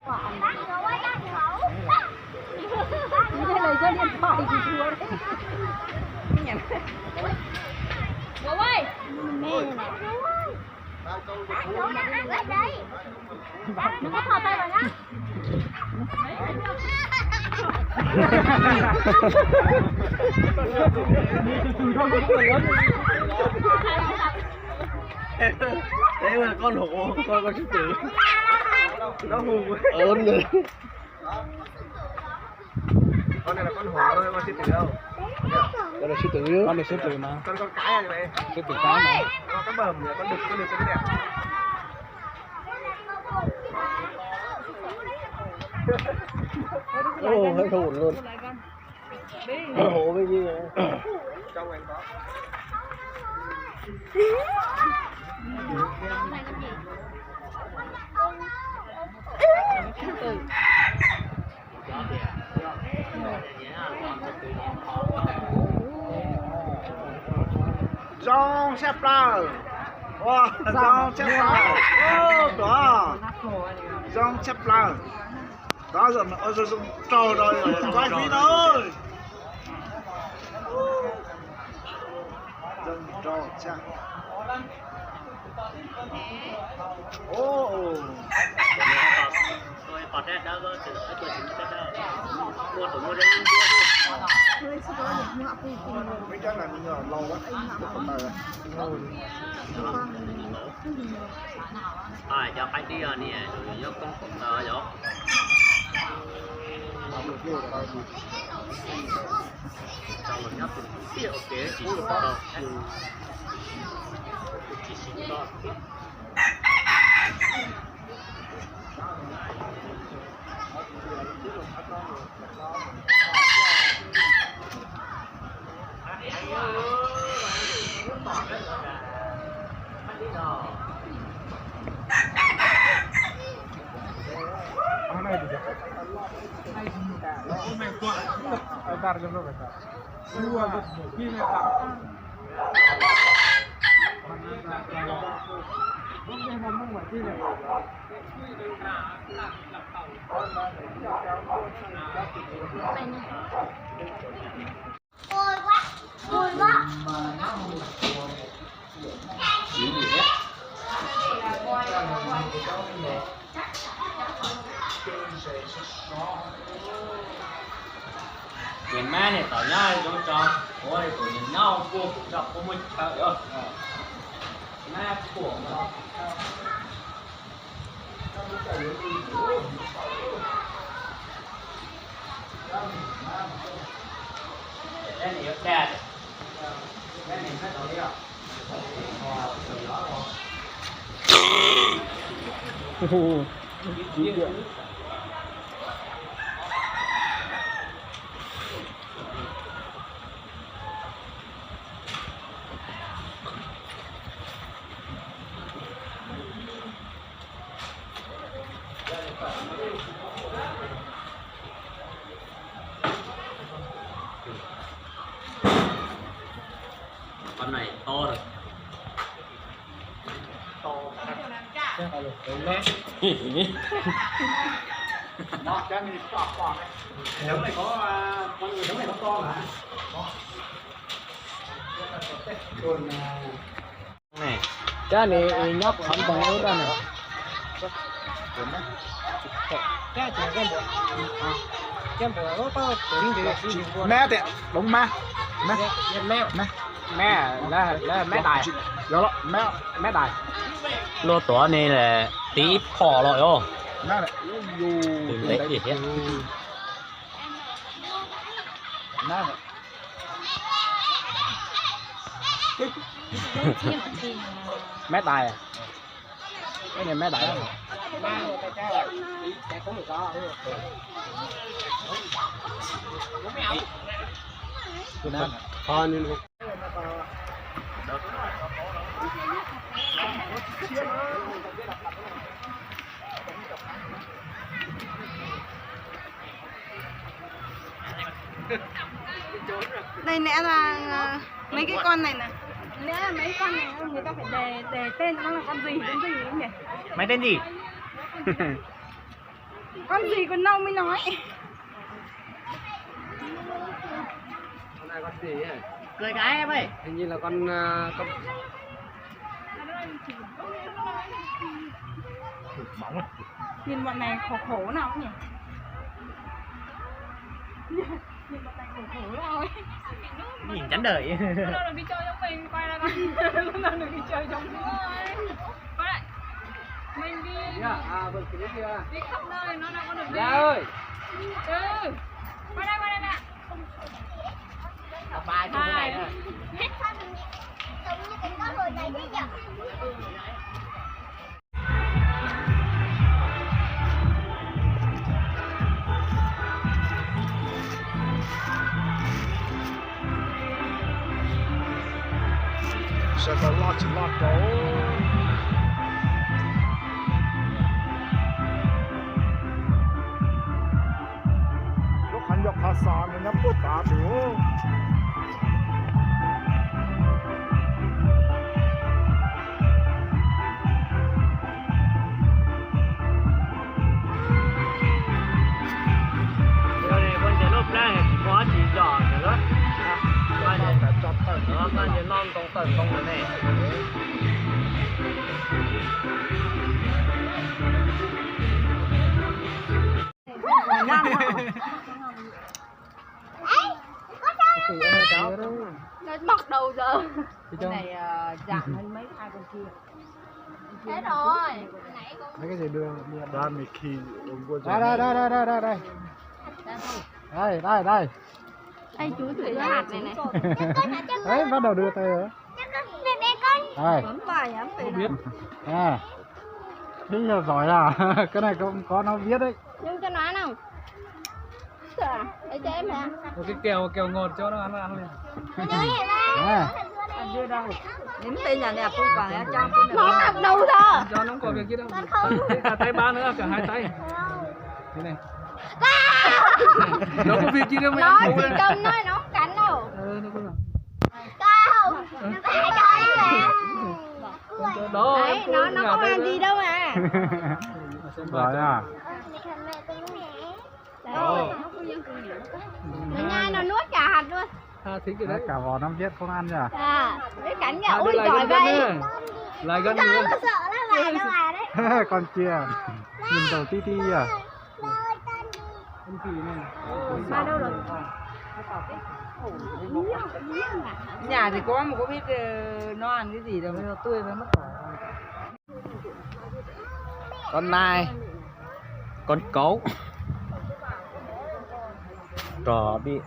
Đây là do điện thoại thì chua đấy. Nhận. Bố ơi. Mẹ này. Đừng có thò tay vào nhá. Đấy là con hổ, con sư tử. Nó hùng ớn rồi. Con này là con hổ thôi, con sư tử đâu? Con là sư tử chứ. Con là sư tử mà. Con cái này này. Sư tử cái mà. Con cái bờm này, con đực cho cái đẹp. Ồ, hơi hồn luôn. Hổ với gì vậy? Trong anh có. Jean Chaplau. Wow, Jean Chaplau. Oh, đó. Jean Chaplau. Đó rồi, ôi rồi, trời rồi, quay phim thôi. Jean Chaplau. Ồ. Tôi bật ra đó có từ ở chỗ chúng ta đó. Mua tủ mua đến chưa đi. Mấy cái này mình lâu quá. Không mời rồi. Cho khách đi rồi nè, rồi nhớ con cục rồi nhớ. Trong mình nhấp thì ok chỉ có Vui quá. Nhìn má này tao nhá cho ôi tụi nhìn nhau cô cũng đọc có một trời ơi má của nó đây này đẹp đây này hết rồi đó con này to rồi Nó cái này to quá. Giống này có con người giống này nó to mà. Còn này cái này nhóc không còn yếu ra này. Mẹ thì đúng ma. Mẹ là mẹ đài. Đó mẹ đài. lô tổ này là tí phò rồi ô Mẹ này. đừng lấy gì hết Mẹ này. Mét đài à? Cái này mét đài à? Con đi luôn. Đây lẽ là mấy cái con này nè. Lẽ là mấy con này người ta phải đề tên nó là con gì ấy nhỉ? mày tên gì Con gì còn nâu mới nói. Con này con gì ấy? Cười cái em ơi. Hình như là con Mỏng. Nhìn bọn này khổ khổ nào nhỉ? Nhìn bọn này khổ khổ nào ấy. Nhìn chán đời. Lúc nào được đi chơi giống mình, quay lại con. Lúc nào được đi chơi giống mình. Quay lại. Mình đi. vâng cái kia. Đi khắp nơi nó đâu có được đi. Dạ ơi. Ừ. Quay đây nè. Đọc bài cho cái này nè. Sẽ có lọt đó. Lúc hắn dọc hạ sản nó nhắm bút cả đủ. Điều này con sẽ lúc này có chỉ giỏ nữa đó. Con sẽ non tông cái này. Nó mọc đầu giờ. Cái này giảm hơn mấy hai con kia. Thế rồi. mấy cái gì đưa Đa mì khi uống qua đây. Anh chú thử cái hạt này này. Đấy bắt đầu đưa tay rồi. Đây. Bấm vài ấm về Biết. À. Thế giờ giỏi à? Cái này có nó biết đấy. Nhưng cho nó ăn không? Để cho em nè. Một cái kẹo ngọt cho nó ăn liền. À. Đưa đâu? Đến tên nhà đẹp không phải cho nó học đâu thôi. Cho nó có việc gì đâu. Cả tay ba nữa, cả hai tay. Thế này. Nó có việc gì đâu mà Nó chỉ cần nói nó không cắn đâu. nó có Đâu. đó. Đấy, nó không ăn gì đâu mà. Giỏi à? Đấy. Nó nhai nó nuốt cả hạt luôn. Thích cái đấy. Cả vỏ năm viết không ăn nhỉ? À, cái cắn kìa, ui giỏi vậy. Lại gần nữa. Nó sợ nó vào đấy. Con chia. Nhìn đầu tí tí à? Con kỳ này. Ba đâu rồi? Nhà thì có mà có biết nó ăn cái gì đâu, nó tươi mới mất cỏ. Con nai. Con cấu. Trò bị.